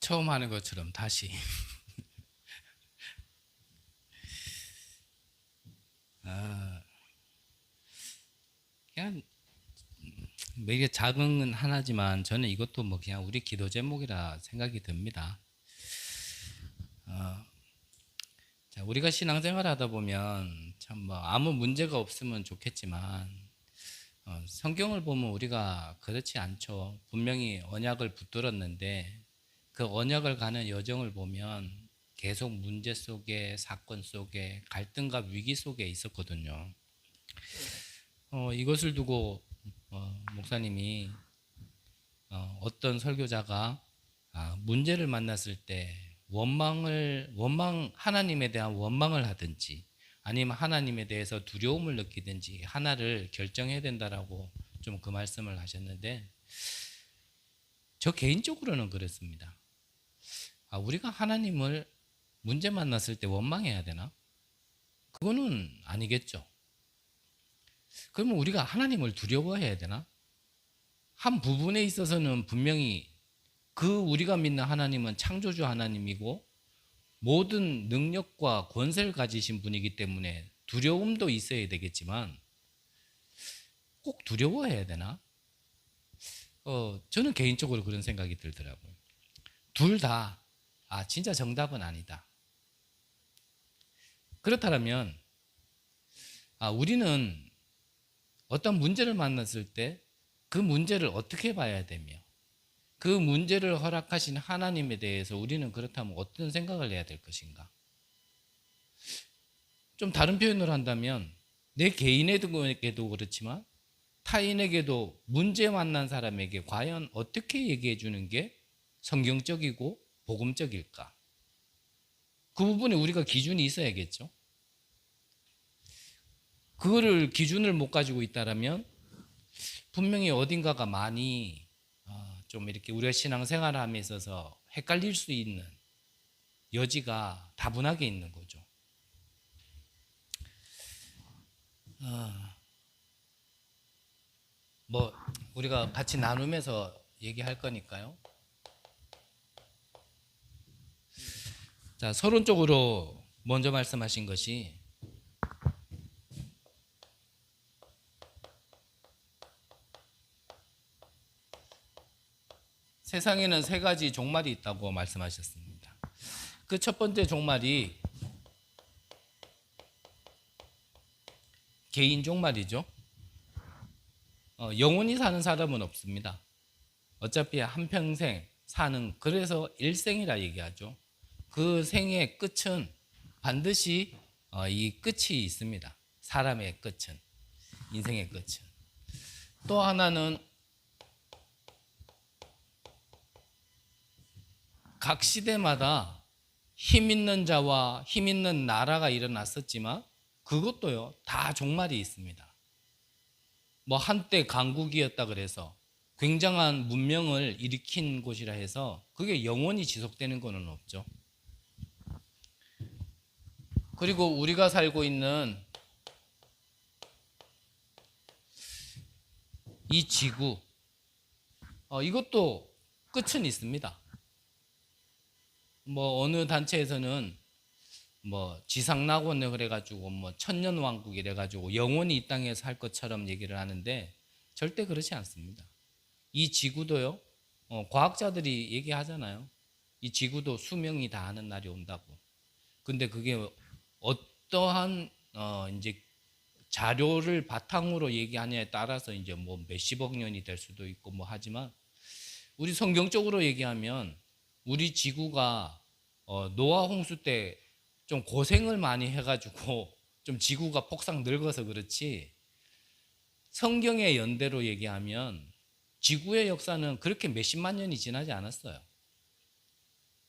처음 하는 것처럼 다시 그냥 뭐 이게 작은 하나지만 저는 이것도 뭐 그냥 우리 기도 제목이라 생각이 듭니다. 자, 우리가 신앙생활 하다 보면 참 뭐 아무 문제가 없으면 좋겠지만 성경을 보면 우리가 그렇지 않죠. 분명히 언약을 붙들었는데 그 언약을 가는 여정을 보면 계속 문제 속에 사건 속에 갈등과 위기 속에 있었거든요. 이것을 두고 목사님이 어떤 설교자가 문제를 만났을 때 하나님에 대한 원망을 하든지 아니면 하나님에 대해서 두려움을 느끼든지 하나를 결정해야 된다라고 좀 그 말씀을 하셨는데 저 개인적으로는 그렇습니다. 우리가 하나님을 문제 만났을 때 원망해야 되나? 그거는 아니겠죠. 그러면 우리가 하나님을 두려워해야 되나? 한 부분에 있어서는 분명히 우리가 믿는 하나님은 창조주 하나님이고 모든 능력과 권세를 가지신 분이기 때문에 두려움도 있어야 되겠지만 꼭 두려워해야 되나? 저는 개인적으로 그런 생각이 들더라고요. 둘 다 진짜 정답은 아니다. 그렇다면 우리는 어떤 문제를 만났을 때 그 문제를 어떻게 봐야 되며 그 문제를 허락하신 하나님에 대해서 우리는 그렇다면 어떤 생각을 해야 될 것인가? 좀 다른 표현을 한다면 내 개인에게도 그렇지만 타인에게도 문제 만난 사람에게 과연 어떻게 얘기해 주는 게 성경적이고 복음적일까? 그 부분에 우리가 기준이 있어야겠죠. 그거를 기준을 못 가지고 있다라면 분명히 어딘가가 많이 좀 이렇게 우리가 신앙생활을 함에 있어서 헷갈릴 수 있는 여지가 다분하게 있는 거죠. 뭐 우리가 같이 나누면서 얘기할 거니까요. 자, 서론적으로 먼저 말씀하신 것이 세상에는 세 가지 종말이 있다고 말씀하셨습니다. 그 첫 번째 종말이 개인 종말이죠. 영원히 사는 사람은 없습니다. 어차피 한평생 사는, 그래서 일생이라 얘기하죠. 그 생의 끝은 반드시 이 끝이 있습니다. 사람의 끝은, 인생의 끝은. 또 하나는 각 시대마다 힘 있는 자와 힘 있는 나라가 일어났었지만 그것도요 다 종말이 있습니다. 뭐 한때 강국이었다 그래서 굉장한 문명을 일으킨 곳이라 해서 그게 영원히 지속되는 것은 없죠. 그리고 우리가 살고 있는 이 지구 이것도 끝은 있습니다. 뭐 어느 단체에서는 뭐 지상낙원을 그래가지고 뭐 천년왕국 이래가지고 영원히 이 땅에 살 것처럼 얘기를 하는데 절대 그렇지 않습니다. 이 지구도요 과학자들이 얘기하잖아요. 이 지구도 수명이 다하는 날이 온다고. 근데 그게 어떠한 이제 자료를 바탕으로 얘기하냐에 따라서 이제 뭐 몇십억 년이 될 수도 있고 뭐 하지만 우리 성경적으로 얘기하면 우리 지구가 노아 홍수 때 좀 고생을 많이 해가지고 좀 지구가 폭삭 늙어서 그렇지 성경의 연대로 얘기하면 지구의 역사는 그렇게 몇십만 년이 지나지 않았어요.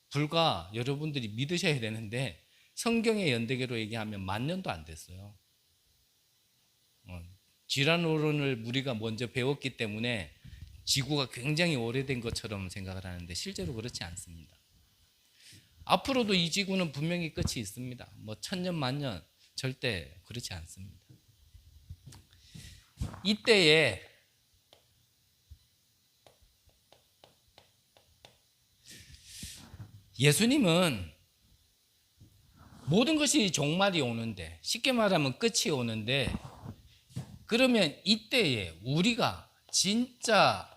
불과 여러분들이 믿으셔야 되는데 성경의 연대계로 얘기하면 10,000년도 안 됐어요. 지라노론을 우리가 먼저 배웠기 때문에 지구가 굉장히 오래된 것처럼 생각을 하는데 실제로 그렇지 않습니다. 앞으로도 이 지구는 분명히 끝이 있습니다. 뭐 1000년, 10,000년 절대 그렇지 않습니다. 이때에 예수님은 모든 것이 종말이 오는데, 쉽게 말하면 끝이 오는데, 그러면 이때에 우리가 진짜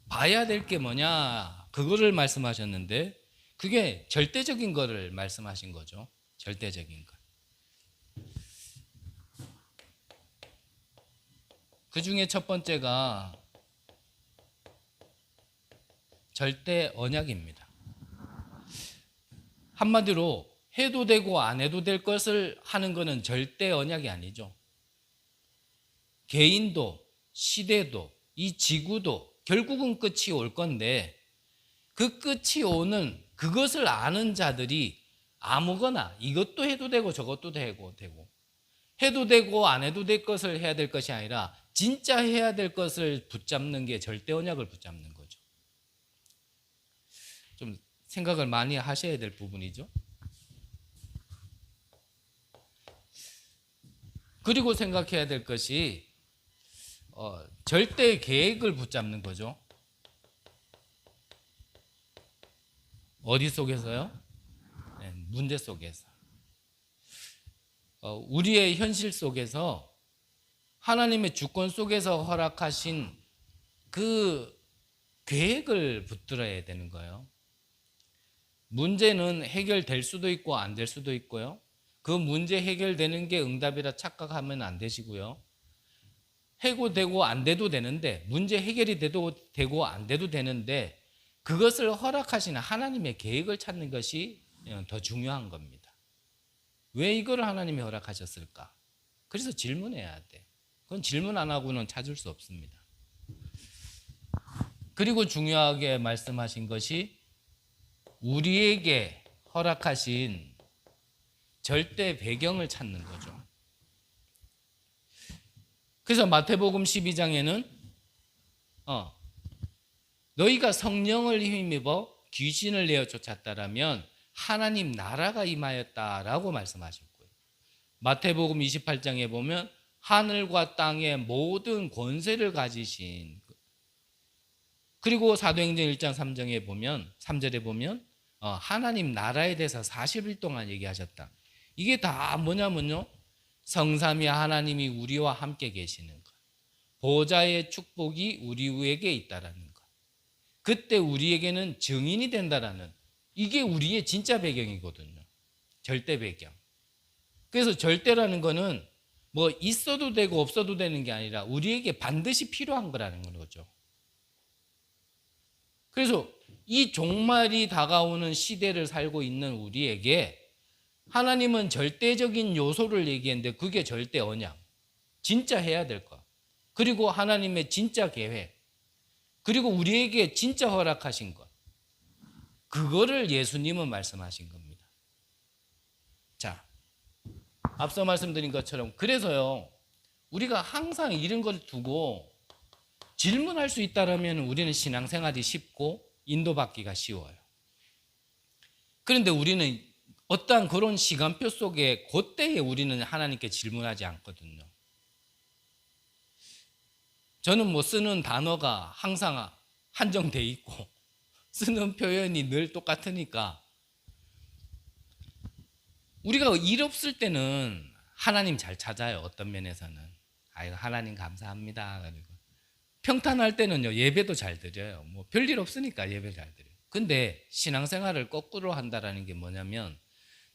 봐야 될 게 뭐냐, 그거를 말씀하셨는데, 그게 절대적인 거를 말씀하신 거죠. 절대적인 것. 그 중에 첫 번째가 절대 언약입니다. 한마디로 해도 되고 안 해도 될 것을 하는 것은 절대 언약이 아니죠. 개인도, 시대도, 이 지구도 결국은 끝이 올 건데, 그 끝이 오는 그것을 아는 자들이 아무거나 이것도 해도 되고 저것도 되고 해도 되고 안 해도 될 것을 해야 될 것이 아니라 진짜 해야 될 것을 붙잡는 게 절대 언약을 붙잡는 거죠. 좀 생각을 많이 하셔야 될 부분이죠. 그리고 생각해야 될 것이 절대 계획을 붙잡는 거죠. 어디 속에서요? 네, 문제 속에서. 우리의 현실 속에서 하나님의 주권 속에서 허락하신 그 계획을 붙들어야 되는 거예요. 문제는 해결될 수도 있고 안 될 수도 있고요. 그 문제 해결되는 게 응답이라 착각하면 안 되시고요. 해고되고 안 돼도 되는데, 문제 해결이 돼도 되고 안 돼도 되는데, 그것을 허락하시는 하나님의 계획을 찾는 것이 더 중요한 겁니다. 왜 이걸 하나님이 허락하셨을까? 그래서 질문해야 돼. 그건 질문 안 하고는 찾을 수 없습니다. 그리고 중요하게 말씀하신 것이 우리에게 허락하신 절대 배경을 찾는 거죠. 그래서 마태복음 12장에는 너희가 성령을 힘입어 귀신을 내어 쫓았다라면 하나님 나라가 임하였다라고 말씀하셨고요. 마태복음 28장에 보면 하늘과 땅의 모든 권세를 가지신, 그리고 사도행전 1장 3절에 보면 하나님 나라에 대해서 40일 동안 얘기하셨다. 이게 다 뭐냐면요, 성삼위 하나님이 우리와 함께 계시는 것, 보좌의 축복이 우리에게 있다라는 것, 그때 우리에게는 증인이 된다라는, 이게 우리의 진짜 배경이거든요. 절대 배경. 그래서 절대라는 거는 뭐 있어도 되고 없어도 되는 게 아니라 우리에게 반드시 필요한 거라는 거죠. 그래서 이 종말이 다가오는 시대를 살고 있는 우리에게 하나님은 절대적인 요소를 얘기했는데, 그게 절대 언약, 진짜 해야 될 것, 그리고 하나님의 진짜 계획, 그리고 우리에게 진짜 허락하신 것, 그거를 예수님은 말씀하신 겁니다. 자, 앞서 말씀드린 것처럼, 그래서요, 우리가 항상 이런 걸 두고 질문할 수 있다면 우리는 신앙생활이 쉽고 인도받기가 쉬워요. 그런데 우리는 어떠한 그런 시간표 속에 그때에 우리는 하나님께 질문하지 않거든요. 저는 뭐 쓰는 단어가 항상 한정돼 있고 쓰는 표현이 늘 똑같으니까, 우리가 일 없을 때는 하나님 잘 찾아요. 어떤 면에서는 아이고 하나님 감사합니다. 그리고 평탄할 때는요, 예배도 잘 드려요. 뭐 별일 없으니까 예배 잘 드려요. 근데 신앙생활을 거꾸로 한다라는 게 뭐냐면,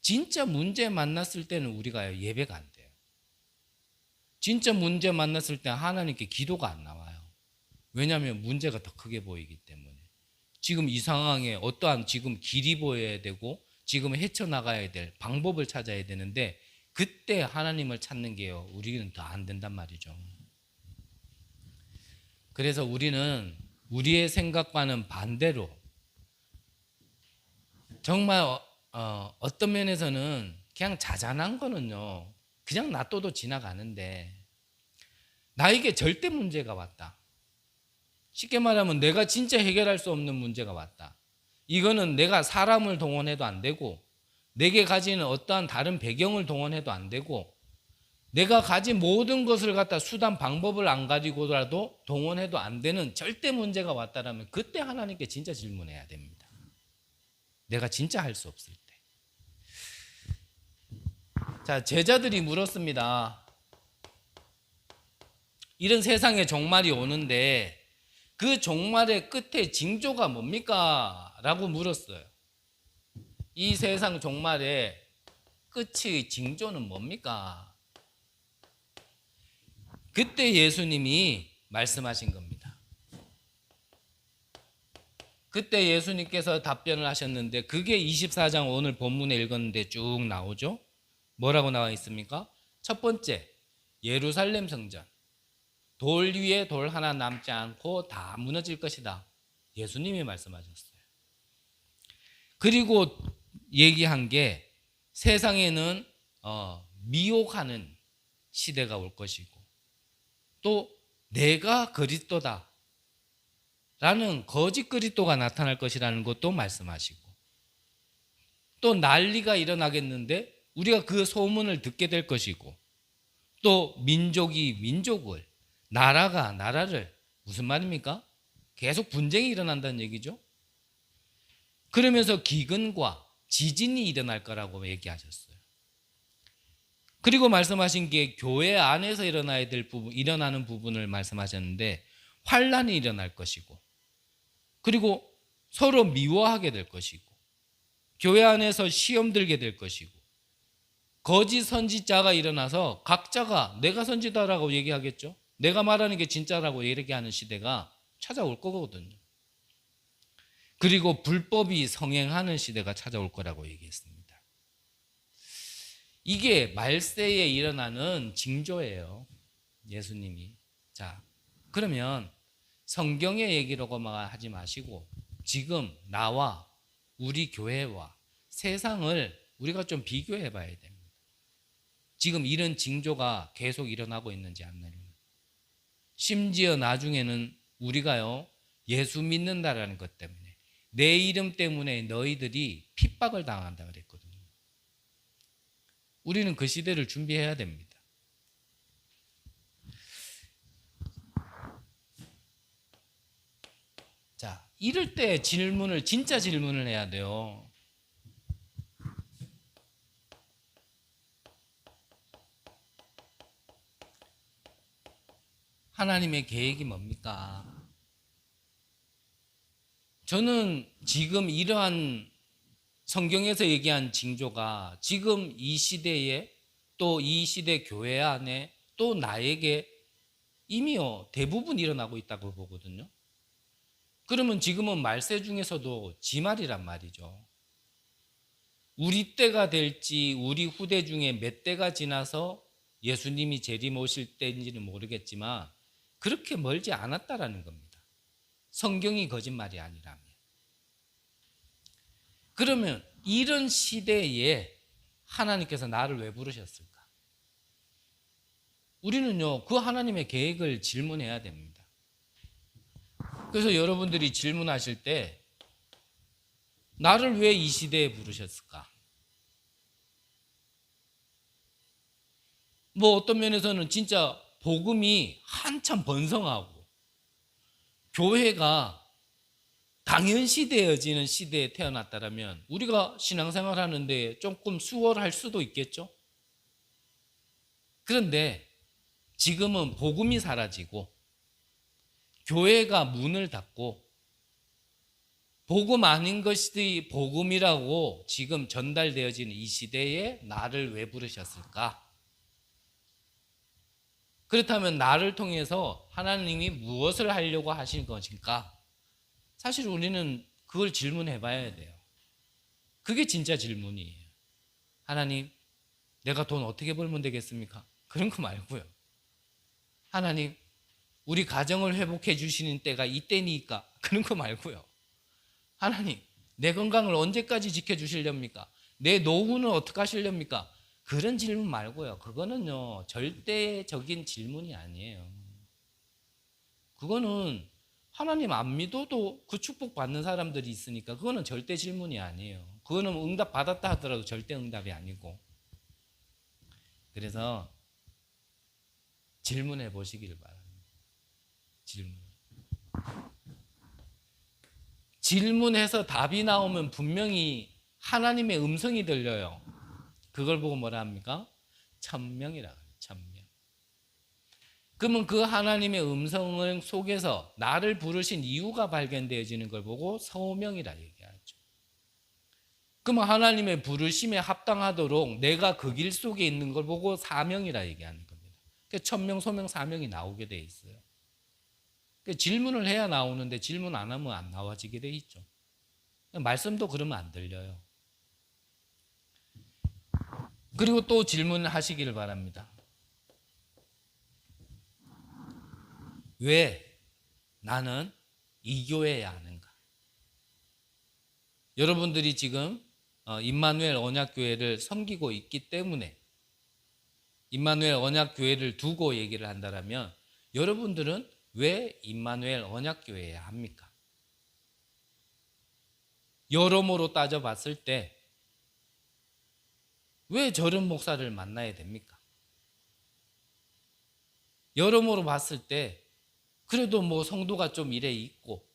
진짜 문제 만났을 때는 우리가 예배가 안 돼요. 진짜 문제 만났을 때 하나님께 기도가 안 나와요. 왜냐하면 문제가 더 크게 보이기 때문에. 지금 이 상황에 어떠한 지금 길이 보여야 되고 지금 헤쳐나가야 될 방법을 찾아야 되는데, 그때 하나님을 찾는 게요, 우리는 더 안 된단 말이죠. 그래서 우리는 우리의 생각과는 반대로 정말 어떤 면에서는 그냥 자잘한 거는요, 그냥 놔둬도 지나가는데, 나에게 절대 문제가 왔다, 쉽게 말하면 내가 진짜 해결할 수 없는 문제가 왔다, 이거는 내가 사람을 동원해도 안 되고 내게 가지는 어떠한 다른 배경을 동원해도 안 되고 내가 가진 모든 것을 갖다 수단 방법을 안 가지고라도 동원해도 안 되는 절대 문제가 왔다라면 그때 하나님께 진짜 질문해야 됩니다. 내가 진짜 할 수 없을 때. 자, 제자들이 물었습니다. 이런 세상에 종말이 오는데 그 종말의 끝에 징조가 뭡니까? 라고 물었어요. 이 세상 종말의 끝의 징조는 뭡니까? 그때 예수님이 말씀하신 겁니다. 그때 예수님께서 답변을 하셨는데 그게 24장 오늘 본문에 읽었는데 쭉 나오죠. 뭐라고 나와 있습니까? 첫 번째, 예루살렘 성전. 돌 위에 돌 하나 남지 않고 다 무너질 것이다. 예수님이 말씀하셨어요. 그리고 얘기한 게 세상에는 미혹하는 시대가 올 것이고 또 내가 그리스도다 라는 거짓 그리스도가 나타날 것이라는 것도 말씀하시고 또 난리가 일어나겠는데 우리가 그 소문을 듣게 될 것이고 또 민족이 민족을 나라가 나라를 무슨 말입니까? 계속 분쟁이 일어난다는 얘기죠. 그러면서 기근과 지진이 일어날 거라고 얘기하셨어요. 그리고 말씀하신 게 교회 안에서 일어나야 될 부분, 일어나는 부분을 말씀하셨는데 환란이 일어날 것이고 그리고 서로 미워하게 될 것이고 교회 안에서 시험 들게 될 것이고 거짓 선지자가 일어나서 각자가 내가 선지자라고 얘기하겠죠. 내가 말하는 게 진짜라고 얘기하는 시대가 찾아올 거거든요. 그리고 불법이 성행하는 시대가 찾아올 거라고 얘기했습니다. 이게 말세에 일어나는 징조예요. 예수님이. 자, 그러면 성경의 얘기라고만 하지 마시고 지금 나와 우리 교회와 세상을 우리가 좀 비교해 봐야 됩니다. 지금 이런 징조가 계속 일어나고 있는지 안 나요. 심지어 나중에는 우리가요 예수 믿는다라는 것 때문에 내 이름 때문에 너희들이 핍박을 당한다 그랬거든요. 우리는 그 시대를 준비해야 됩니다. 자, 이럴 때 진짜 질문을 해야 돼요. 하나님의 계획이 뭡니까? 저는 지금 이러한 성경에서 얘기한 징조가 지금 이 시대에 또 이 시대 교회 안에 또 나에게 이미요 대부분 일어나고 있다고 보거든요. 그러면 지금은 말세 중에서도 지말이란 말이죠. 우리 때가 될지 우리 후대 중에 몇 대가 지나서 예수님이 재림 오실 때인지는 모르겠지만 그렇게 멀지 않았다라는 겁니다. 성경이 거짓말이 아니라면. 그러면 이런 시대에 하나님께서 나를 왜 부르셨을까? 우리는요 그 하나님의 계획을 질문해야 됩니다. 그래서 여러분들이 질문하실 때 나를 왜 이 시대에 부르셨을까? 뭐 어떤 면에서는 진짜 복음이 한참 번성하고 교회가 당연시되어지는 시대에 태어났다면 우리가 신앙생활 하는데 조금 수월할 수도 있겠죠. 그런데 지금은 복음이 사라지고 교회가 문을 닫고 복음 아닌 것이 복음이라고 지금 전달되어지는 이 시대에 나를 왜 부르셨을까? 그렇다면 나를 통해서 하나님이 무엇을 하려고 하신 것일까? 사실 우리는 그걸 질문해 봐야 돼요. 그게 진짜 질문이에요. 하나님, 내가 돈 어떻게 벌면 되겠습니까? 그런 거 말고요. 하나님, 우리 가정을 회복해 주시는 때가 이때니까 그런 거 말고요. 하나님, 내 건강을 언제까지 지켜주시렵니까? 내 노후는 어떻게 하시렵니까? 그런 질문 말고요. 그거는요, 절대적인 질문이 아니에요. 그거는 하나님 안 믿어도 그 축복 받는 사람들이 있으니까 그거는 절대 질문이 아니에요. 그거는 응답 받았다 하더라도 절대 응답이 아니고. 그래서 질문해 보시길 바랍니다. 질문해서 답이 나오면 분명히 하나님의 음성이 들려요. 그걸 보고 뭐라 합니까? 천명이라 해요. 천명. 그러면 그 하나님의 음성 속에서 나를 부르신 이유가 발견되어지는 걸 보고 소명이라 얘기하죠. 그러면 하나님의 부르심에 합당하도록 내가 그 길 속에 있는 걸 보고 사명이라 얘기하는 겁니다. 그러니까 천명, 소명, 사명이 나오게 돼 있어요. 그러니까 질문을 해야 나오는데 질문 안 하면 안 나와지게 돼 있죠. 말씀도 그러면 안 들려요. 그리고 또 질문하시기를 바랍니다. 왜 나는 이 교회에 아는가? 여러분들이 지금 임마누엘 언약교회를 섬기고 있기 때문에 임마누엘 언약교회를 두고 얘기를 한다면 여러분들은 왜 임마누엘 언약교회에 합니까? 여러모로 따져봤을 때 왜 저런 목사를 만나야 됩니까? 여러모로 봤을 때 그래도 뭐 성도가 좀 이래 있고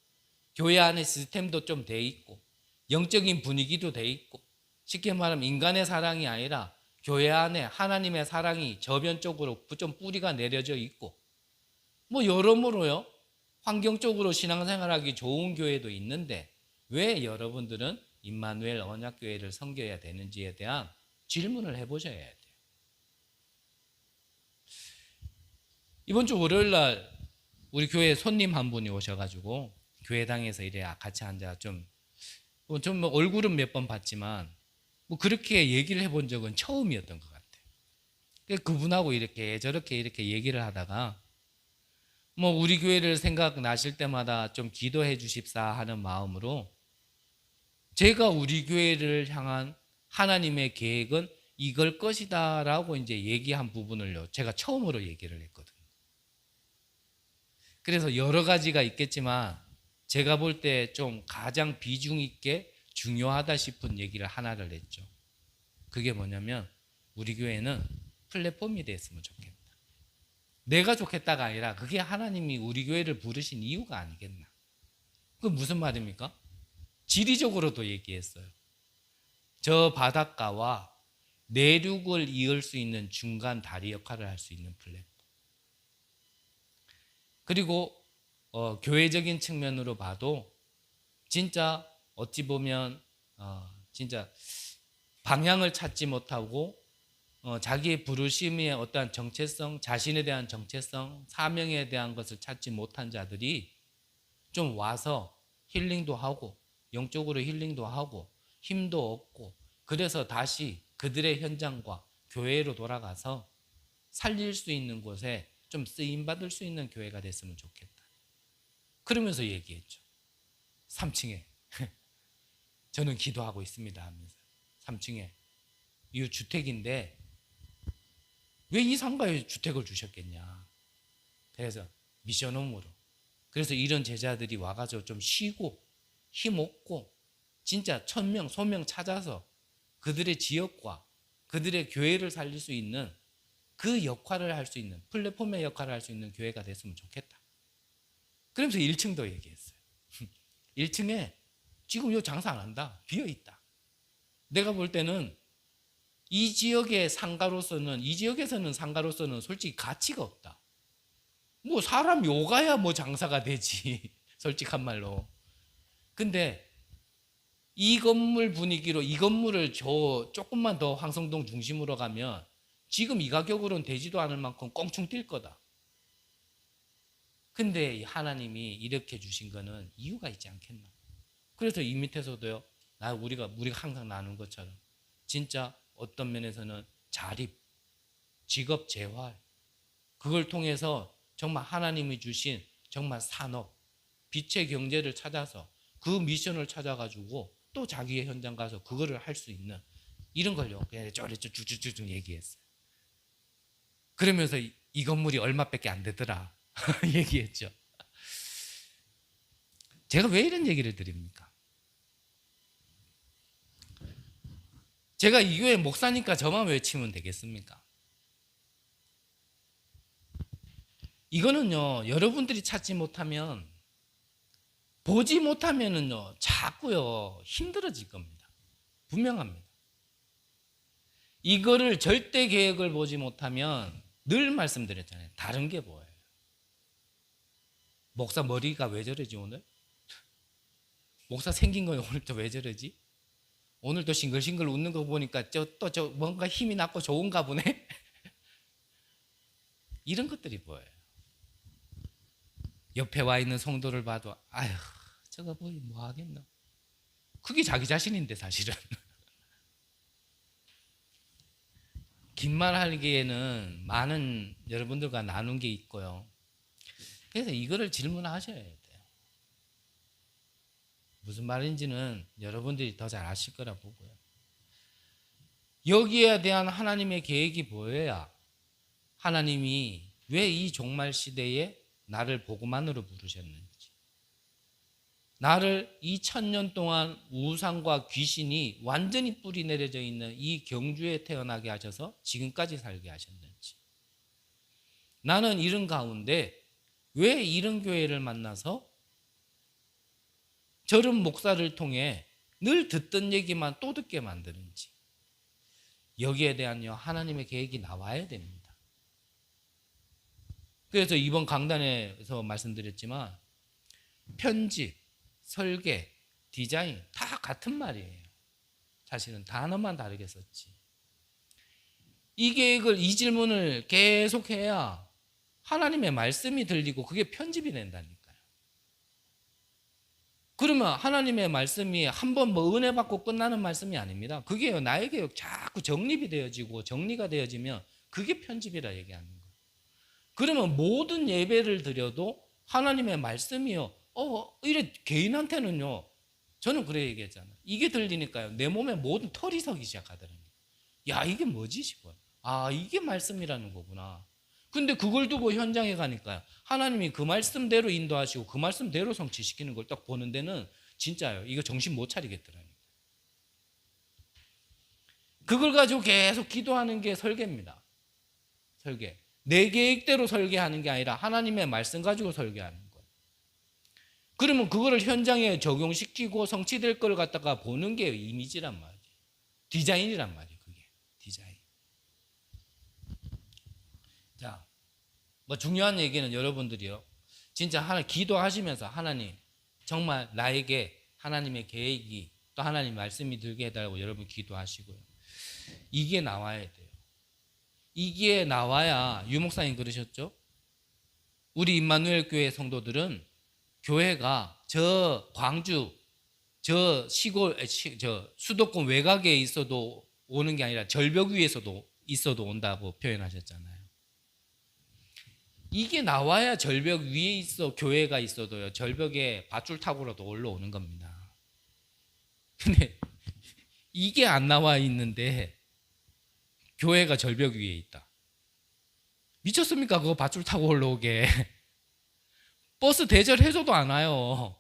교회 안에 시스템도 좀 돼 있고 영적인 분위기도 돼 있고 쉽게 말하면 인간의 사랑이 아니라 교회 안에 하나님의 사랑이 저변적으로 좀 뿌리가 내려져 있고 뭐 여러모로요 환경적으로 신앙생활하기 좋은 교회도 있는데 왜 여러분들은 임마누엘 언약교회를 섬겨야 되는지에 대한 질문을 해보셔야 돼요. 이번 주 월요일 날 우리 교회에 손님 한 분이 오셔가지고 교회당에서 이래 같이 앉아 좀 얼굴은 몇 번 봤지만 뭐 그렇게 얘기를 해본 적은 처음이었던 것 같아요. 그분하고 이렇게 저렇게 이렇게 얘기를 하다가 뭐 우리 교회를 생각나실 때마다 좀 기도해 주십사 하는 마음으로 제가 우리 교회를 향한 하나님의 계획은 이걸 것이다 라고 이제 얘기한 부분을요 제가 처음으로 얘기를 했거든요. 그래서 여러 가지가 있겠지만 제가 볼 때 좀 가장 비중 있게 중요하다 싶은 얘기를 하나를 했죠. 그게 뭐냐면 우리 교회는 플랫폼이 됐으면 좋겠다. 내가 좋겠다가 아니라 그게 하나님이 우리 교회를 부르신 이유가 아니겠나. 그게 무슨 말입니까? 지리적으로도 얘기했어요. 저 바닷가와 내륙을 이을 수 있는 중간 다리 역할을 할 수 있는 플랫폼. 그리고 교회적인 측면으로 봐도 진짜 어찌 보면 진짜 방향을 찾지 못하고 자기의 부르심의 어떠한 정체성, 자신에 대한 정체성, 사명에 대한 것을 찾지 못한 자들이 좀 와서 힐링도 하고 영적으로 힐링도 하고 힘도 얻고 그래서 다시 그들의 현장과 교회로 돌아가서 살릴 수 있는 곳에 좀 쓰임받을 수 있는 교회가 됐으면 좋겠다. 그러면서 얘기했죠. 3층에 저는 기도하고 있습니다 하면서 3층에 이 주택인데 왜 이 상가에 주택을 주셨겠냐. 그래서 미션홈으로 그래서 이런 제자들이 와가지고 좀 쉬고 힘없고 진짜 천명 소명 찾아서 그들의 지역과 그들의 교회를 살릴 수 있는 그 역할을 할 수 있는 플랫폼의 역할을 할 수 있는 교회가 됐으면 좋겠다. 그러면서 1층도 얘기했어요. 1층에 지금 요 장사 안 한다. 비어있다. 내가 볼 때는 이 지역의 상가로서는 이 지역에서는 상가로서는 솔직히 가치가 없다. 뭐 사람이 오가야 뭐 장사가 되지. 솔직한 말로. 근데 이 건물 분위기로 이 건물을 조금만 더 황성동 중심으로 가면 지금 이 가격으로는 되지도 않을 만큼 껑충 뛸 거다. 근데 하나님이 이렇게 주신 거는 이유가 있지 않겠나. 그래서 이 밑에서도요. 우리가 항상 나눈 것처럼 진짜 어떤 면에서는 자립, 직업 재활 그걸 통해서 정말 하나님이 주신 정말 산업, 빛의 경제를 찾아서 그 미션을 찾아가지고 또 자기의 현장 가서 그거를 할 수 있는 이런 걸요. 그냥 쭉쭉쭉쭉 얘기했어요. 그러면서 이 건물이 얼마밖에 안 되더라 얘기했죠. 제가 왜 이런 얘기를 드립니까? 제가 이 교회 목사니까 저만 외치면 되겠습니까? 이거는요, 여러분들이 찾지 못하면, 보지 못하면은요, 자꾸요, 힘들어질 겁니다. 분명합니다. 이거를 절대 계획을 보지 못하면 늘 말씀드렸잖아요. 다른 게 보여요. 목사 머리가 왜 저러지 오늘? 목사 생긴 거 오늘 또 왜 저러지? 오늘 또 싱글싱글 웃는 거 보니까 저 뭔가 힘이 났고 좋은가 보네? 이런 것들이 보여요. 옆에 와 있는 성도를 봐도 아휴 저거 뭐 하겠나? 그게 자기 자신인데 사실은. 긴 말 하기에는 많은 여러분들과 나눈 게 있고요. 그래서 이거를 질문하셔야 돼요. 무슨 말인지는 여러분들이 더 잘 아실 거라 보고요. 여기에 대한 하나님의 계획이 보여야 하나님이 왜 이 종말 시대에 나를 복음만으로 부르셨는지, 나를 2000년 동안 우상과 귀신이 완전히 뿌리 내려져 있는 이 경주에 태어나게 하셔서 지금까지 살게 하셨는지, 나는 이런 가운데 왜 이런 교회를 만나서 저런 목사를 통해 늘 듣던 얘기만 또 듣게 만드는지, 여기에 대한요 하나님의 계획이 나와야 됩니다. 그래서 이번 강단에서 말씀드렸지만 편집, 설계, 디자인 다 같은 말이에요. 사실은 단어만 다르게 썼지. 이 계획을, 이 질문을 계속해야 하나님의 말씀이 들리고 그게 편집이 된다니까요. 그러면 하나님의 말씀이 한번 뭐 은혜 받고 끝나는 말씀이 아닙니다. 그게 나에게 자꾸 정립이 되어지고 정리가 되어지면 그게 편집이라 얘기하는 거예요. 그러면 모든 예배를 드려도 하나님의 말씀이요. 이래 개인한테는요. 저는 그래 얘기했잖아요. 이게 들리니까요. 내 몸에 모든 털이 서기 시작하더라고요. 야, 이게 뭐지 싶어요. 아, 이게 말씀이라는 거구나. 근데 그걸 두고 현장에 가니까요. 하나님이 그 말씀대로 인도하시고 그 말씀대로 성취시키는 걸 딱 보는 데는 진짜요. 이거 정신 못 차리겠더라고요. 그걸 가지고 계속 기도하는 게 설계입니다. 설계. 내 계획대로 설계하는 게 아니라 하나님의 말씀 가지고 설계하는 거예요. 그러면 그거를 현장에 적용시키고 성취될 걸 갖다가 보는 게 이미지란 말이에요. 디자인이란 말이에요. 그게 디자인. 자, 뭐 중요한 얘기는 여러분들이요. 진짜 하나 기도하시면서 하나님 정말 나에게 하나님의 계획이 또 하나님 말씀이 들게 해달라고 여러분 기도하시고요. 이게 나와야 돼요. 이게 나와야 유 목사님 그러셨죠? 우리 임마누엘 교회 성도들은 교회가 저 광주 저 시골 저 수도권 외곽에 있어도 오는 게 아니라 절벽 위에서도 있어도 온다고 표현하셨잖아요. 이게 나와야 절벽 위에 있어 교회가 있어도요 절벽에 밧줄 타고라도 올라오는 겁니다. 근데 이게 안 나와 있는데 교회가 절벽 위에 있다. 미쳤습니까? 그거 밧줄 타고 올라오게. 버스 대절해줘도 안 와요.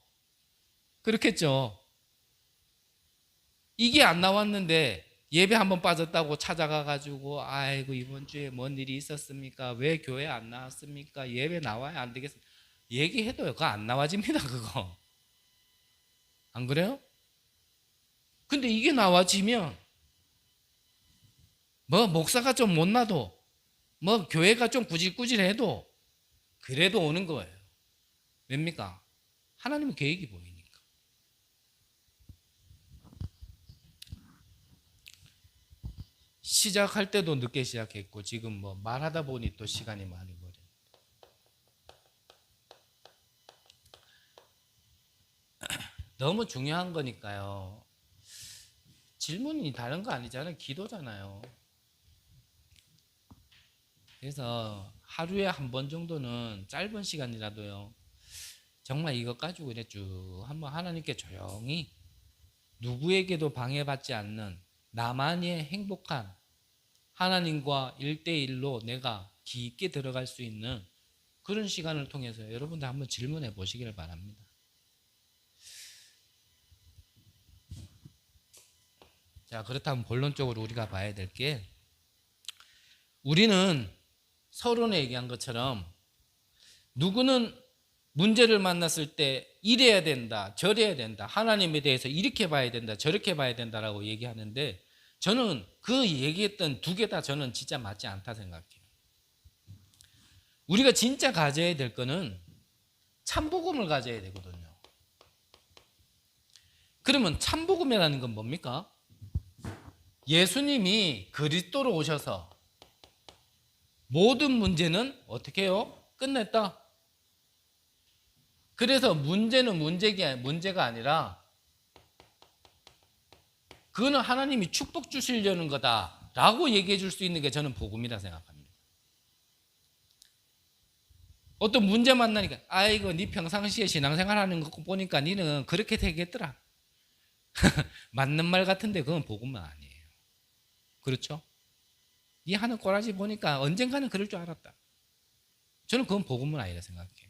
그렇겠죠. 이게 안 나왔는데 예배 한번 빠졌다고 찾아가가지고 아이고 이번 주에 뭔 일이 있었습니까? 왜 교회 안 나왔습니까? 예배 나와야 안 되겠습니까? 얘기해도요. 그거 안 나와집니다. 그거. 안 그래요? 근데 이게 나와지면 뭐 목사가 좀 못나도 뭐 교회가 좀 구질구질해도 그래도 오는 거예요. 왜입니까? 하나님의 계획이 보이니까. 시작할 때도 늦게 시작했고 지금 뭐 말하다 보니 또 시간이 많이 걸려요. 너무 중요한 거니까요. 질문이 다른 거 아니잖아요. 기도잖아요. 그래서 하루에 한 번 정도는 짧은 시간이라도요. 정말 이것 가지고 그냥 쭉 한번 하나님께 조용히 누구에게도 방해받지 않는 나만의 행복한 하나님과 1대1로 내가 깊게 들어갈 수 있는 그런 시간을 통해서 여러분들 한번 질문해 보시기를 바랍니다. 자, 그렇다면 본론적으로 우리가 봐야 될 게 우리는 서론에 얘기한 것처럼 누구는 문제를 만났을 때 이래야 된다, 저래야 된다, 하나님에 대해서 이렇게 봐야 된다, 저렇게 봐야 된다라고 얘기하는데 저는 그 얘기했던 두 개 다 저는 진짜 맞지 않다 생각해요. 우리가 진짜 가져야 될 거는 참복음을 가져야 되거든요. 그러면 참복음이라는 건 뭡니까? 예수님이 그리스도로 오셔서 모든 문제는 어떻게 해요? 끝냈다. 그래서 문제는 문제가 아니라 그거는 하나님이 축복 주시려는 거다라고 얘기해 줄 수 있는 게 저는 복음이라 생각합니다. 어떤 문제 만나니까 아이고 네 평상시에 신앙생활하는 거 보니까 니는 그렇게 되겠더라. 맞는 말 같은데 그건 복음은 아니에요. 그렇죠? 네 하는 꼬라지 보니까 언젠가는 그럴 줄 알았다. 저는 그건 복음은 아니라 생각해요.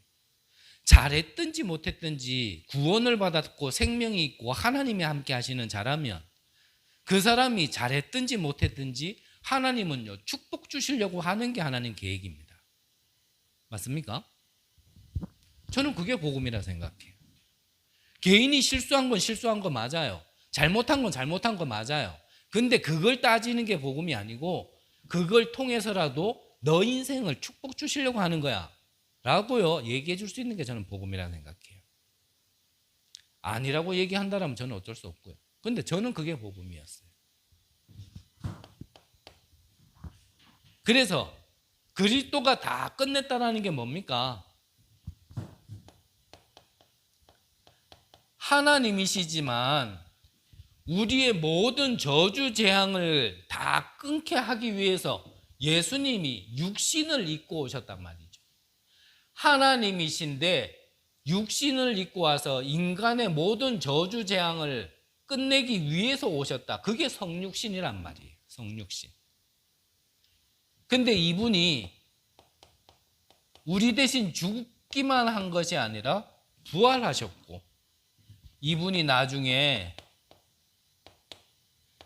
잘했든지 못했든지 구원을 받았고 생명이 있고 하나님이 함께 하시는 자라면 그 사람이 잘했든지 못했든지 하나님은요 축복 주시려고 하는 게 하나님 계획입니다. 맞습니까? 저는 그게 복음이라 생각해요. 개인이 실수한 건 실수한 거 맞아요. 잘못한 건 잘못한 거 맞아요. 근데 그걸 따지는 게 복음이 아니고 그걸 통해서라도 너 인생을 축복 주시려고 하는 거야 라고요 얘기해 줄 수 있는 게 저는 복음이라 생각해요. 아니라고 얘기한다면 저는 어쩔 수 없고요. 근데 저는 그게 복음이었어요. 그래서 그리스도가 다 끝냈다라는 게 뭡니까? 하나님이시지만 우리의 모든 저주 재앙을 다 끊게 하기 위해서 예수님이 육신을 입고 오셨단 말이죠. 하나님이신데 육신을 입고 와서 인간의 모든 저주 재앙을 끝내기 위해서 오셨다. 그게 성육신이란 말이에요. 성육신. 근데 이분이 우리 대신 죽기만 한 것이 아니라 부활하셨고 이분이 나중에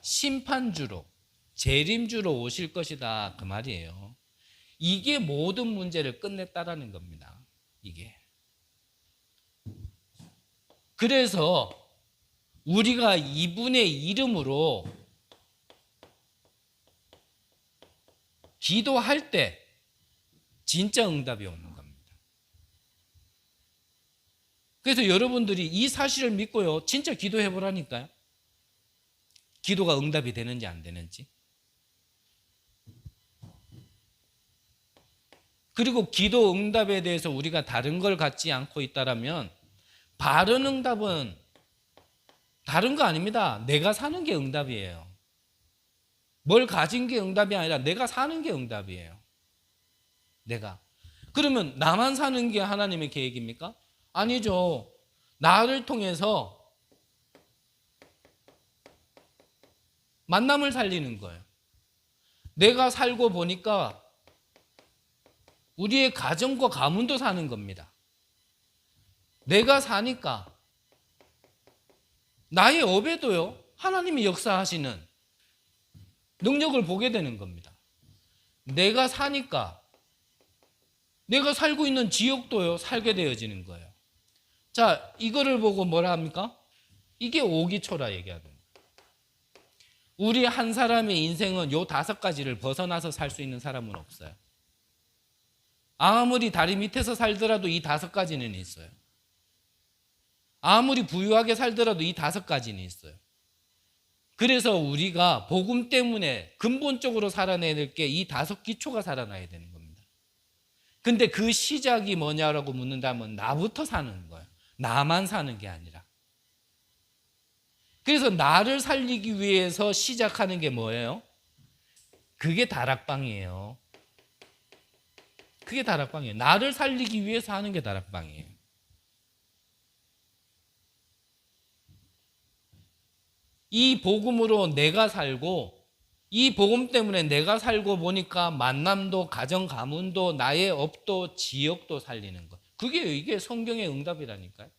심판주로 재림주로 오실 것이다 그 말이에요. 이게 모든 문제를 끝냈다라는 겁니다. 이게. 그래서 우리가 이분의 이름으로 기도할 때 진짜 응답이 오는 겁니다. 그래서 여러분들이 이 사실을 믿고요 진짜 기도해 보라니까요. 기도가 응답이 되는지 안 되는지. 그리고 기도 응답에 대해서 우리가 다른 걸 갖지 않고 있다면 바른 응답은 다른 거 아닙니다. 내가 사는 게 응답이에요. 뭘 가진 게 응답이 아니라 내가 사는 게 응답이에요. 내가. 그러면 나만 사는 게 하나님의 계획입니까? 아니죠. 나를 통해서 만남을 살리는 거예요. 내가 살고 보니까 우리의 가정과 가문도 사는 겁니다. 내가 사니까 나의 업에도요 하나님이 역사하시는 능력을 보게 되는 겁니다. 내가 사니까 내가 살고 있는 지역도요 살게 되어지는 거예요. 자, 이거를 보고 뭐라 합니까? 이게 오기초라 얘기하는 거예요. 우리 한 사람의 인생은 요 5가지를 벗어나서 살 수 있는 사람은 없어요. 아무리 다리 밑에서 살더라도 이 5가지는 있어요. 아무리 부유하게 살더라도 이 5가지는 있어요. 그래서 우리가 복음 때문에 근본적으로 살아내야 될 게 이 5기초가 살아나야 되는 겁니다. 근데 그 시작이 뭐냐라고 묻는다면 나부터 사는 거예요. 나만 사는 게 아니라. 그래서 나를 살리기 위해서 시작하는 게 뭐예요? 그게 다락방이에요. 그게 다락방이에요. 나를 살리기 위해서 하는 게 다락방이에요. 이 복음으로 내가 살고 이 복음 때문에 내가 살고 보니까 만남도 가정 가문도 나의 업도 지역도 살리는 것. 이게 성경의 응답이라니까요.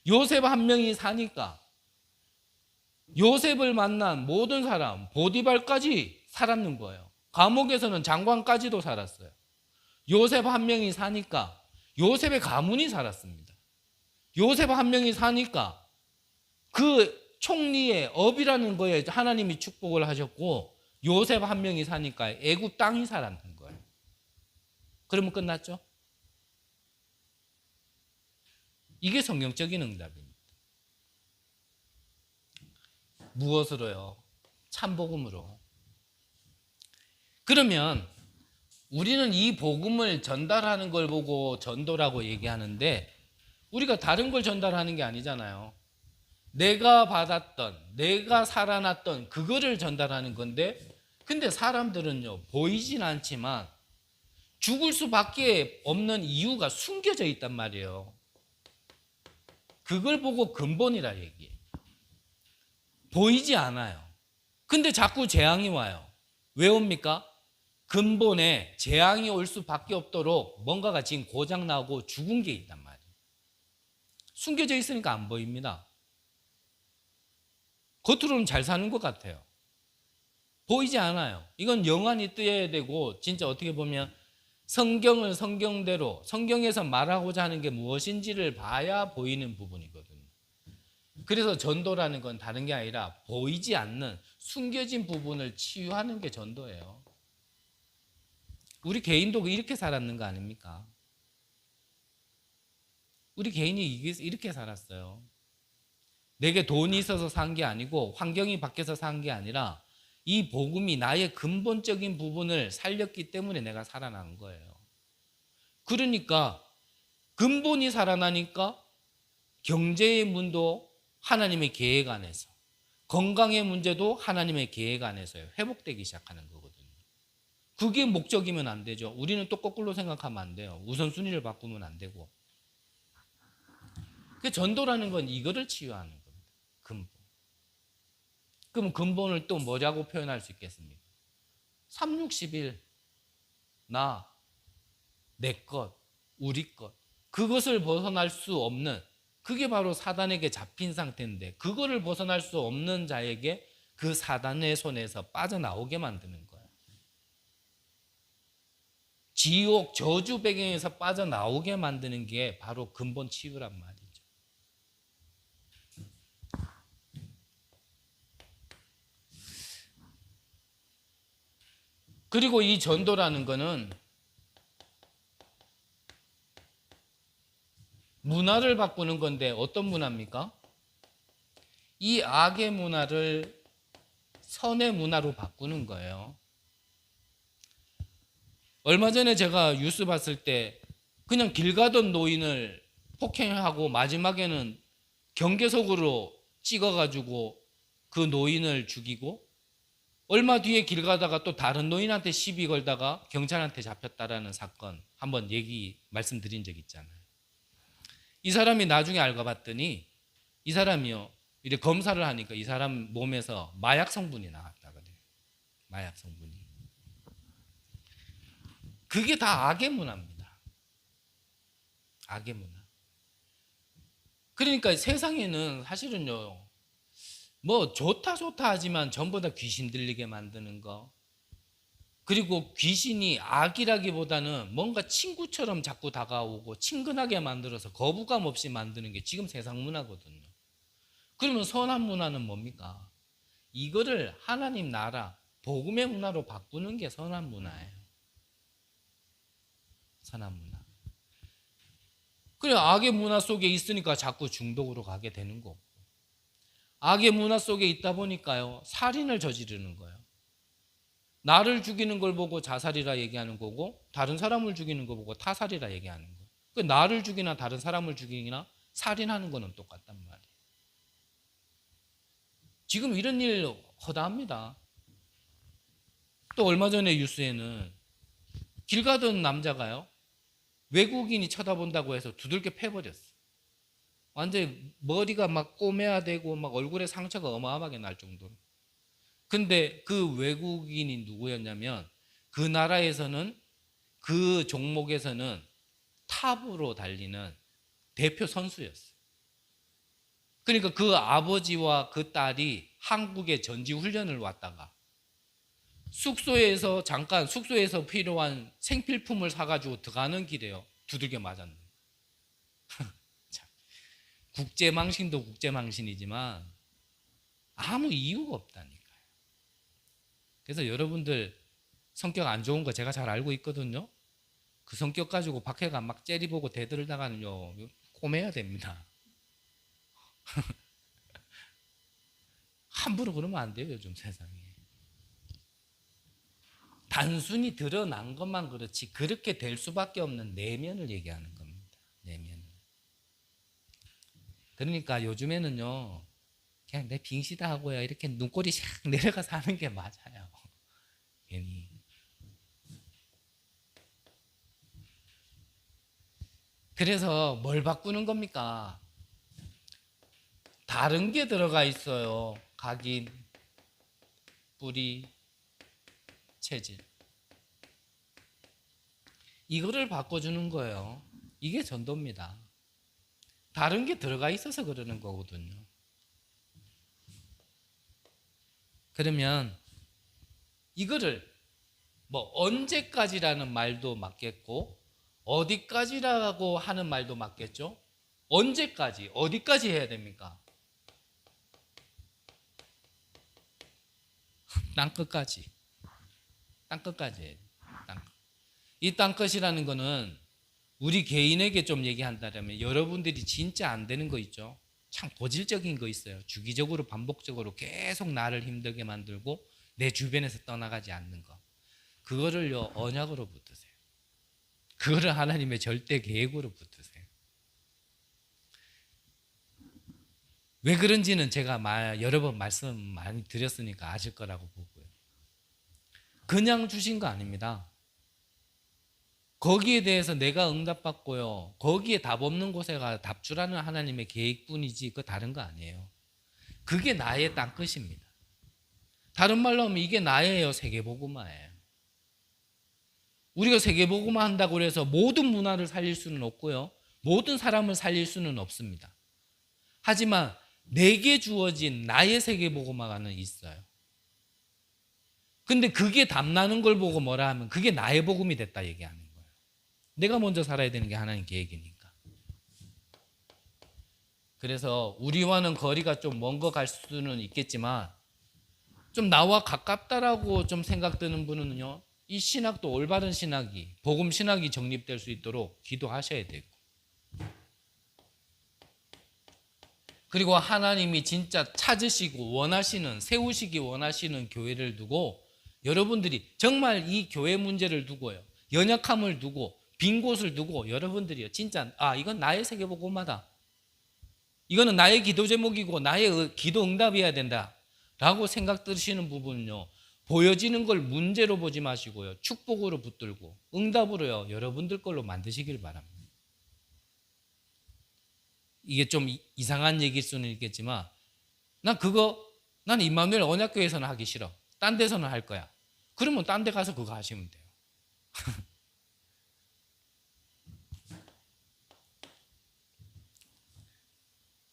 요셉 한 명이 사니까 요셉을 만난 모든 사람 보디발까지 살았는 거예요. 감옥에서는 장관까지도 살았어요. 요셉 한 명이 사니까 요셉의 가문이 살았습니다. 요셉 한 명이 사니까 그 총리의 업이라는 거에 하나님이 축복을 하셨고 요셉 한 명이 사니까 애굽 땅이 살았는 거예요. 그러면 끝났죠? 이게 성경적인 응답입니다. 무엇으로요? 참복음으로. 그러면 우리는 이 복음을 전달하는 걸 보고 전도라고 얘기하는데 우리가 다른 걸 전달하는 게 아니잖아요. 내가 받았던, 내가 살아났던 그거를 전달하는 건데 근데 사람들은요 보이진 않지만 죽을 수밖에 없는 이유가 숨겨져 있단 말이에요. 그걸 보고 근본이라 얘기해요. 보이지 않아요. 근데 자꾸 재앙이 와요. 왜 옵니까? 근본에 재앙이 올 수밖에 없도록 뭔가가 지금 고장 나고 죽은 게 있단 말이에요. 숨겨져 있으니까 안 보입니다. 겉으로는 잘 사는 것 같아요. 보이지 않아요. 이건 영안이 뜨여야 되고 진짜 어떻게 보면 성경을 성경대로 성경에서 말하고자 하는 게 무엇인지를 봐야 보이는 부분이거든요. 그래서 전도라는 건 다른 게 아니라 보이지 않는 숨겨진 부분을 치유하는 게 전도예요. 우리 개인도 이렇게 살았는 거 아닙니까? 우리 개인이 이렇게 살았어요. 내게 돈이 있어서 산 게 아니고 환경이 바뀌어서 산 게 아니라 이 복음이 나의 근본적인 부분을 살렸기 때문에 내가 살아난 거예요. 그러니까 근본이 살아나니까 경제의 문도 하나님의 계획 안에서, 건강의 문제도 하나님의 계획 안에서요 회복되기 시작하는 거거든요. 그게 목적이면 안 되죠. 우리는 또 거꾸로 생각하면 안 돼요. 우선순위를 바꾸면 안 되고. 그 전도라는 건 이거를 치유하는 겁니다. 근본. 그럼 근본을 또 뭐라고 표현할 수 있겠습니까? 361 나, 내 것, 우리 것. 그것을 벗어날 수 없는, 그게 바로 사단에게 잡힌 상태인데 그거를 벗어날 수 없는 자에게 그 사단의 손에서 빠져나오게 만드는 거예요. 지옥, 저주 배경에서 빠져나오게 만드는 게 바로 근본 치유란 말이에요. 그리고 이 전도라는 거는 문화를 바꾸는 건데 어떤 문화입니까? 이 악의 문화를 선의 문화로 바꾸는 거예요. 얼마 전에 제가 뉴스 봤을 때 그냥 길 가던 노인을 폭행하고 마지막에는 경계석으로 찍어가지고 그 노인을 죽이고 얼마 뒤에 길 가다가 또 다른 노인한테 시비 걸다가 경찰한테 잡혔다라는 사건 한번 말씀드린 적 있잖아요. 이 사람이 나중에 알고 봤더니 이 사람이요 이제 검사를 하니까 이 사람 몸에서 마약 성분이 나왔다 그래요. 마약 성분이. 그게 다 악의 문화입니다. 악의 문화. 그러니까 세상에는 사실은요 뭐 좋다 하지만 전부 다 귀신 들리게 만드는 거, 그리고 귀신이 악이라기보다는 뭔가 친구처럼 자꾸 다가오고 친근하게 만들어서 거부감 없이 만드는 게 지금 세상 문화거든요. 그러면 선한 문화는 뭡니까? 이거를 하나님 나라 복음의 문화로 바꾸는 게 선한 문화예요. 선한 문화. 그래 악의 문화 속에 있으니까 자꾸 중독으로 가게 되는 거고, 악의 문화 속에 있다 보니까요 살인을 저지르는 거예요. 나를 죽이는 걸 보고 자살이라 얘기하는 거고 다른 사람을 죽이는 거 보고 타살이라 얘기하는 거예요. 그 나를 죽이나 다른 사람을 죽이나 살인하는 거는 똑같단 말이에요. 지금 이런 일 허다합니다. 또 얼마 전에 뉴스에는 길 가던 남자가요 외국인이 쳐다본다고 해서 두들겨 패버렸어요. 완전히 머리가 막 꼬매야되고 막 얼굴에 상처가 어마어마하게 날 정도로. 근데 그 외국인이 누구였냐면 그 나라에서는 그 종목에서는 탑으로 달리는 대표 선수였어요. 그러니까 그 아버지와 그 딸이 한국에 전지 훈련을 왔다가 숙소에서 잠깐 숙소에서 필요한 생필품을 사가지고 들어가는 길에요. 두들겨 맞았는. 국제망신도 국제망신이지만 아무 이유가 없다니까요. 그래서 여러분들 성격 안 좋은 거 제가 잘 알고 있거든요. 그 성격 가지고 밖에가 막 째리보고 대들다가는요 꼬매야 됩니다. 함부로 그러면 안 돼요. 요즘 세상에. 단순히 드러난 것만 그렇지 그렇게 될 수밖에 없는 내면을 얘기하는 겁니다. 내면을. 그러니까 요즘에는요 그냥 내 빙시다 하고요 이렇게 눈꼬리 샥 내려가서 하는 게 맞아요. 괜히. 그래서 뭘 바꾸는 겁니까? 다른 게 들어가 있어요. 각인, 뿌리, 체질. 이거를 바꿔주는 거예요. 이게 전도입니다. 다른 게 들어가 있어서 그러는 거거든요. 그러면 이거를 뭐 언제까지라는 말도 맞겠고 어디까지라고 하는 말도 맞겠죠? 언제까지, 어디까지 해야 됩니까? 땅끝까지. 땅끝까지 해야 돼요. 땅끝. 이 땅끝이라는 거는 우리 개인에게 좀 얘기한다면 여러분들이 진짜 안 되는 거 있죠? 참 고질적인 거 있어요. 주기적으로 반복적으로 계속 나를 힘들게 만들고 내 주변에서 떠나가지 않는 거. 그거를요 언약으로 붙으세요. 그거를 하나님의 절대 계획으로 붙으세요. 왜 그런지는 제가 여러 번 말씀 많이 드렸으니까 아실 거라고 보고요. 그냥 주신 거 아닙니다. 거기에 대해서 내가 응답받고요. 거기에 답 없는 곳에가 답 주라는 하나님의 계획뿐이지 그 다른 거 아니에요. 그게 나의 땅끝입니다. 다른 말로 하면 이게 나예요. 세계복음화예요. 우리가 세계복음화 한다고 해서 모든 문화를 살릴 수는 없고요. 모든 사람을 살릴 수는 없습니다. 하지만 내게 주어진 나의 세계복음화가는 있어요. 근데 그게 답나는 걸 보고 뭐라 하면 그게 나의 복음이 됐다 얘기하는 거예요. 내가 먼저 살아야 되는 게 하나님 계획이니까. 그래서 우리와는 거리가 좀 먼 거 갈 수는 있겠지만 좀 나와 가깝다라고 좀 생각드는 분은요. 이 신학도 올바른 신학이 복음 신학이 정립될 수 있도록 기도하셔야 되고 그리고 하나님이 진짜 찾으시고 원하시는 세우시기 원하시는 교회를 두고 여러분들이 정말 이 교회 문제를 두고요. 연약함을 두고 빈 곳을 두고 여러분들이요. 진짜 이건 나의 세계복음화다. 이거는 나의 기도 제목이고 나의 기도 응답이어야 된다. 라고 생각 드시는 부분은요. 보여지는 걸 문제로 보지 마시고요. 축복으로 붙들고 응답으로요. 여러분들 걸로 만드시길 바랍니다. 이게 좀 이상한 얘기일 수는 있겠지만 난 임마누엘 언약교회에서는 하기 싫어. 딴 데서는 할 거야. 그러면 딴 데 가서 그거 하시면 돼요.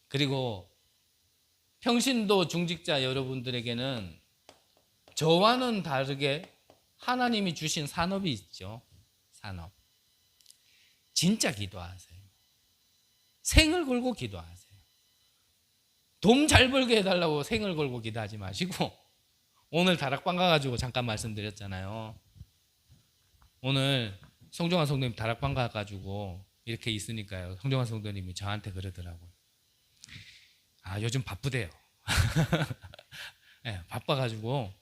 그리고 평신도 중직자 여러분들에게는 저와는 다르게 하나님이 주신 산업이 있죠. 산업. 진짜 기도하세요. 생을 걸고 기도하세요. 돈 잘 벌게 해달라고 생을 걸고 기도하지 마시고 오늘 다락방 가가지고 잠깐 말씀드렸잖아요. 오늘 성종환 성도님 다락방 가가지고 이렇게 있으니까요. 성종환 성도님이 저한테 그러더라고요. 요즘 바쁘대요. 네, 바빠가지고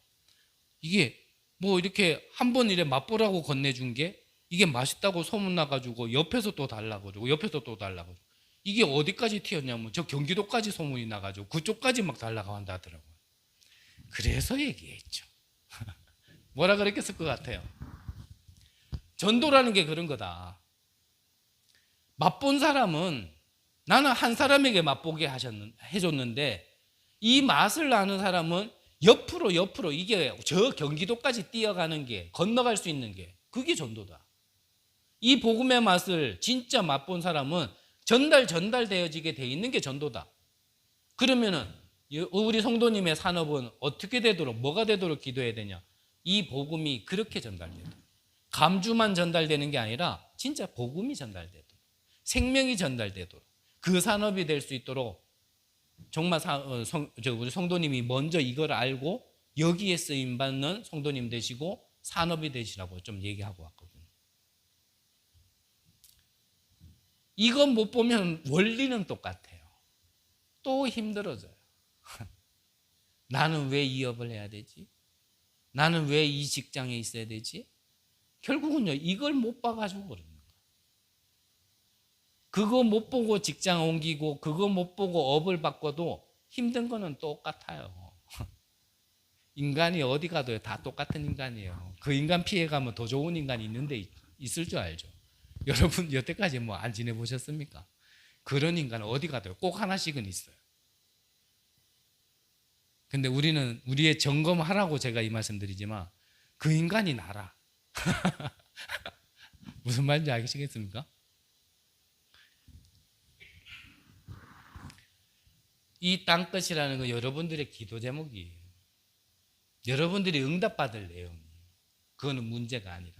이게 뭐 이렇게 한 번 이래 맛보라고 건네준 게 이게 맛있다고 소문나가지고 옆에서 또 달라고 그러고 옆에서 또 달라고 그러고 이게 어디까지 튀었냐면 저 경기도까지 소문이 나가지고 그쪽까지 막 달라고 한다 하더라고요. 그래서 얘기했죠. 뭐라 그랬겠을 것 같아요. 전도라는 게 그런 거다. 맛본 사람은 나는 한 사람에게 맛보게 해줬는데 이 맛을 아는 사람은 옆으로 이게 저 경기도까지 뛰어가는 게 건너갈 수 있는 게 그게 전도다. 이 복음의 맛을 진짜 맛본 사람은 전달되어지게 돼 있는 게 전도다. 그러면은 우리 성도님의 산업은 어떻게 되도록 뭐가 되도록 기도해야 되냐? 이 복음이 그렇게 전달되도록, 감주만 전달되는 게 아니라 진짜 복음이 전달되도록, 생명이 전달되도록, 그 산업이 될 수 있도록 정말 우리 성도님이 먼저 이걸 알고 여기에 쓰임받는 성도님 되시고 산업이 되시라고 좀 얘기하고 왔거든요. 이건 못 보면 원리는 똑같아요. 또 힘들어져요. 나는 왜 이 업을 해야 되지? 나는 왜 이 직장에 있어야 되지? 결국은요, 이걸 못 봐가지고 그러는 거예요. 그거 못 보고 직장 옮기고 그거 못 보고 업을 바꿔도 힘든 거는 똑같아요. 인간이 어디 가도 다 똑같은 인간이에요. 그 인간 피해가면 더 좋은 인간이 있는데 있을 줄 알죠. 여러분 여태까지 뭐 안 지내보셨습니까? 그런 인간은 어디 가도 꼭 하나씩은 있어요. 근데 우리는 우리의 점검하라고 제가 이 말씀 드리지만 그 인간이 나라. 무슨 말인지 아시겠습니까? 이 땅끝이라는 건 여러분들의 기도 제목이에요. 여러분들이 응답받을 내용이에요. 그거는 문제가 아니라.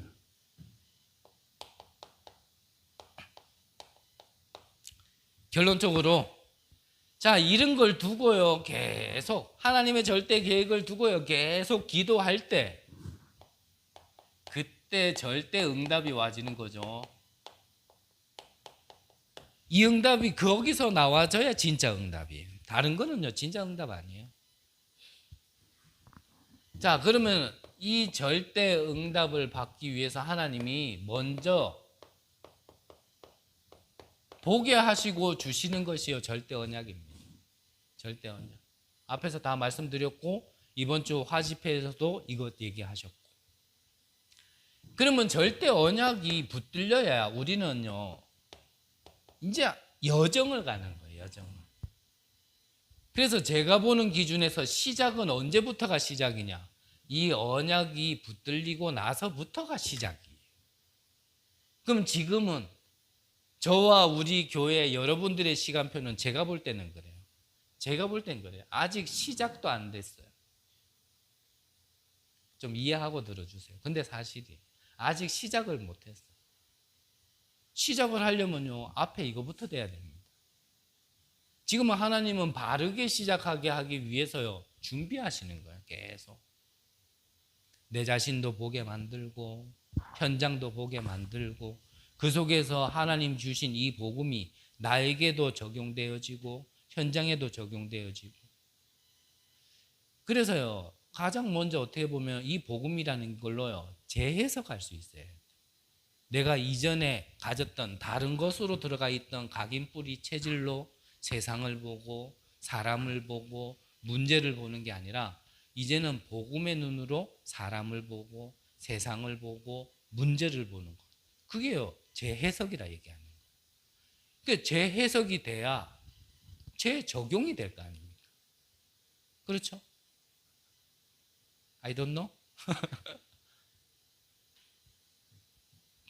결론적으로 자, 이런 걸 두고요, 계속 하나님의 절대 계획을 두고요, 계속 기도할 때 그때 절대 응답이 와지는 거죠. 이 응답이 거기서 나와줘야 진짜 응답이에요. 다른 거는요, 진짜 응답 아니에요. 자, 그러면 이 절대 응답을 받기 위해서 하나님이 먼저 보게 하시고 주시는 것이요, 절대 언약입니다. 절대 언약. 앞에서 다 말씀드렸고 이번 주 화집회에서도 이것 얘기하셨고. 그러면 절대 언약이 붙들려야 우리는요 이제 여정을 가는 거예요. 여정을. 그래서 제가 보는 기준에서 시작은 언제부터가 시작이냐, 이 언약이 붙들리고 나서부터가 시작이에요. 그럼 지금은 저와 우리 교회 여러분들의 시간표는 제가 볼 때는 그래요. 제가 볼 땐 그래요. 아직 시작도 안 됐어요. 좀 이해하고 들어주세요. 근데 사실이 아직 시작을 못했어요. 시작을 하려면요 앞에 이거부터 돼야 됩니다. 지금은 하나님은 바르게 시작하게 하기 위해서요 준비하시는 거예요. 계속 내 자신도 보게 만들고 현장도 보게 만들고 그 속에서 하나님 주신 이 복음이 나에게도 적용되어지고 현장에도 적용되어지고. 그래서요 가장 먼저 어떻게 보면 이 복음이라는 걸로요 재해석할 수 있어요. 내가 이전에 가졌던 다른 것으로 들어가 있던 각인뿌리 체질로 세상을 보고 사람을 보고 문제를 보는 게 아니라 이제는 복음의 눈으로 사람을 보고 세상을 보고 문제를 보는 것. 그게요 재해석이라 얘기하는 거예요. 그러니까 재해석이 돼야 재적용이 될 거 아닙니까? 그렇죠? I don't know?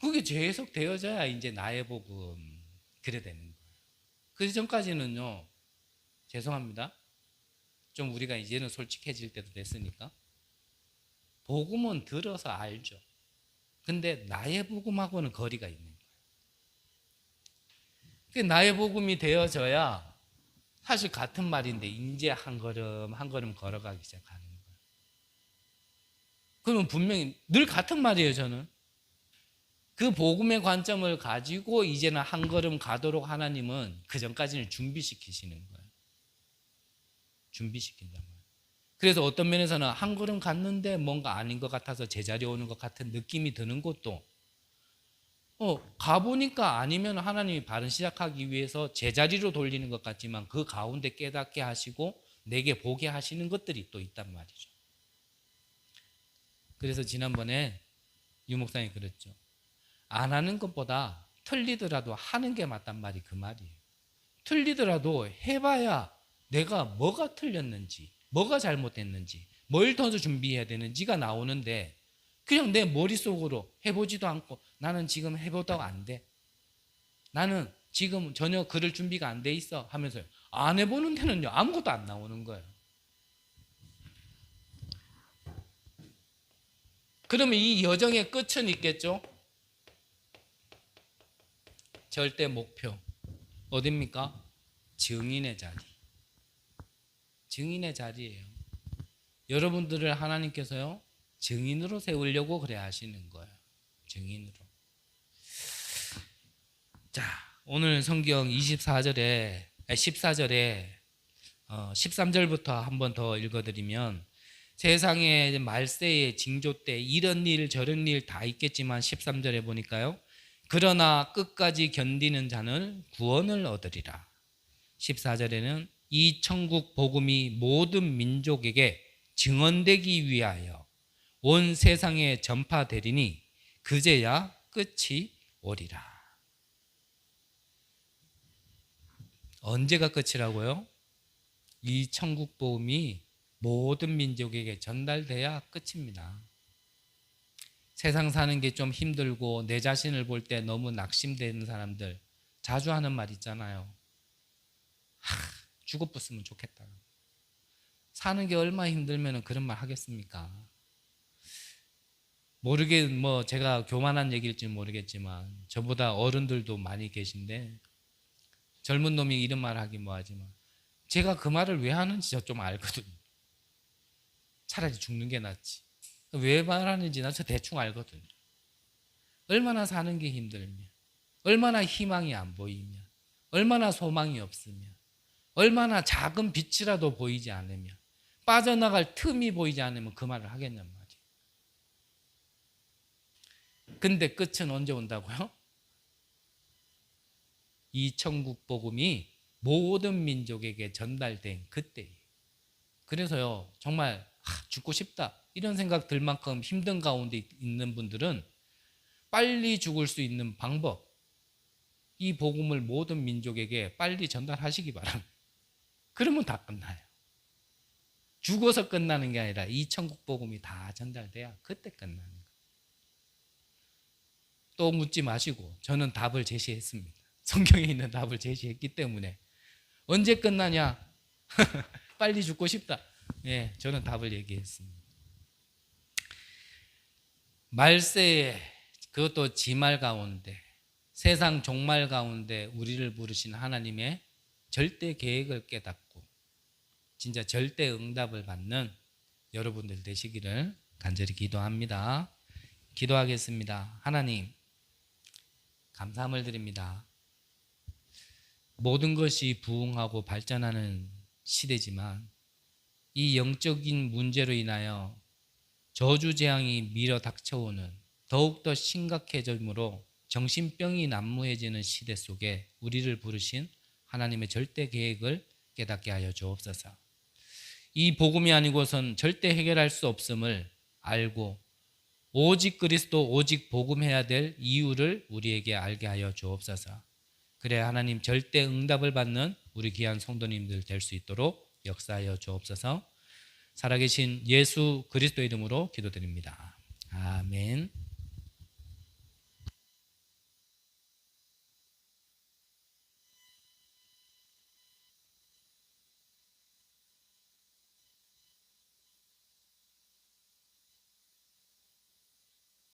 그게 재해석 되어져야 이제 나의 복음 그래 되는 거예요. 그 전까지는요 죄송합니다. 좀 우리가 이제는 솔직해질 때도 됐으니까 복음은 들어서 알죠. 근데 나의 복음하고는 거리가 있는 거예요. 그러니까 나의 복음이 되어져야 사실 같은 말인데 이제 한 걸음 한 걸음 걸어가기 시작하는 거예요. 그러면 분명히 늘 같은 말이에요. 저는 그 복음의 관점을 가지고 이제는 한 걸음 가도록 하나님은 그 전까지는 준비시키시는 거예요. 준비시킨단 말이에요. 그래서 어떤 면에서는 한 걸음 갔는데 뭔가 아닌 것 같아서 제자리에 오는 것 같은 느낌이 드는 것도 가보니까 아니면 하나님이 바른 시작하기 위해서 제자리로 돌리는 것 같지만 그 가운데 깨닫게 하시고 내게 보게 하시는 것들이 또 있단 말이죠. 그래서 지난번에 유 목사님이 그랬죠. 안 하는 것보다 틀리더라도 하는 게 맞단 말이 그 말이에요. 틀리더라도 해봐야 내가 뭐가 틀렸는지 뭐가 잘못됐는지 뭘 더 준비해야 되는지가 나오는데 그냥 내 머릿속으로 해보지도 않고 나는 지금 해보다가 안 돼. 나는 지금 전혀 그럴 준비가 안 돼 있어 하면서요. 안 해보는 데는요 아무것도 안 나오는 거예요. 그러면 이 여정의 끝은 있겠죠? 절대 목표 어딥니까? 증인의 자리. 증인의 자리예요. 여러분들을 하나님께서요 증인으로 세우려고 그래 하시는 거예요. 증인으로. 자, 오늘 성경 14절에 13절부터 한 번 더 읽어드리면, 세상에 말세에 징조 때 이런 일 저런 일 다 있겠지만 13절에 보니까요, 그러나 끝까지 견디는 자는 구원을 얻으리라. 14절에는 이 천국 복음이 모든 민족에게 증언되기 위하여 온 세상에 전파되리니 그제야 끝이 오리라. 언제가 끝이라고요? 이 천국 복음이 모든 민족에게 전달돼야 끝입니다. 세상 사는 게 좀 힘들고 내 자신을 볼 때 너무 낙심되는 사람들 자주 하는 말 있잖아요. 죽어봤으면 좋겠다. 사는 게 얼마나 힘들면 그런 말 하겠습니까? 제가 교만한 얘기일지 모르겠지만 저보다 어른들도 많이 계신데, 젊은 놈이 이런 말 하긴 뭐하지만 제가 그 말을 왜 하는지 저 좀 알거든요. 차라리 죽는 게 낫지. 왜 말하는지 나 저 대충 알거든요. 얼마나 사는 게 힘들면, 얼마나 희망이 안 보이면, 얼마나 소망이 없으면, 얼마나 작은 빛이라도 보이지 않으면, 빠져나갈 틈이 보이지 않으면 그 말을 하겠냔 말이에요. 근데 끝은 언제 온다고요? 이 천국 복음이 모든 민족에게 전달된 그때예요. 그래서요, 정말 죽고 싶다 이런 생각 들 만큼 힘든 가운데 있는 분들은 빨리 죽을 수 있는 방법, 이 복음을 모든 민족에게 빨리 전달하시기 바랍니다. 그러면 다 끝나요. 죽어서 끝나는 게 아니라 이 천국 복음이 다 전달돼야 그때 끝나는 거예요. 또 묻지 마시고 저는 답을 제시했습니다. 성경에 있는 답을 제시했기 때문에. 언제 끝나냐? 빨리 죽고 싶다. 예, 저는 답을 얘기했습니다. 말세에, 그것도 지말 가운데, 세상 종말 가운데 우리를 부르신 하나님의 절대 계획을 깨닫고 진짜 절대 응답을 받는 여러분들 되시기를 간절히 기도합니다. 기도하겠습니다. 하나님, 감사함을 드립니다. 모든 것이 부흥하고 발전하는 시대지만 이 영적인 문제로 인하여 저주재앙이 밀어 닥쳐오는 더욱더 심각해짐으로 정신병이 난무해지는 시대 속에 우리를 부르신 하나님의 절대 계획을 깨닫게 하여 주옵소서. 이 복음이 아니고선 절대 해결할 수 없음을 알고 오직 그리스도 오직 복음해야 될 이유를 우리에게 알게 하여 주옵소서. 그래 하나님 절대 응답을 받는 우리 귀한 성도님들 될 수 있도록 역사하여 주옵소서. 살아계신 예수 그리스도 이름으로 기도드립니다. 아멘.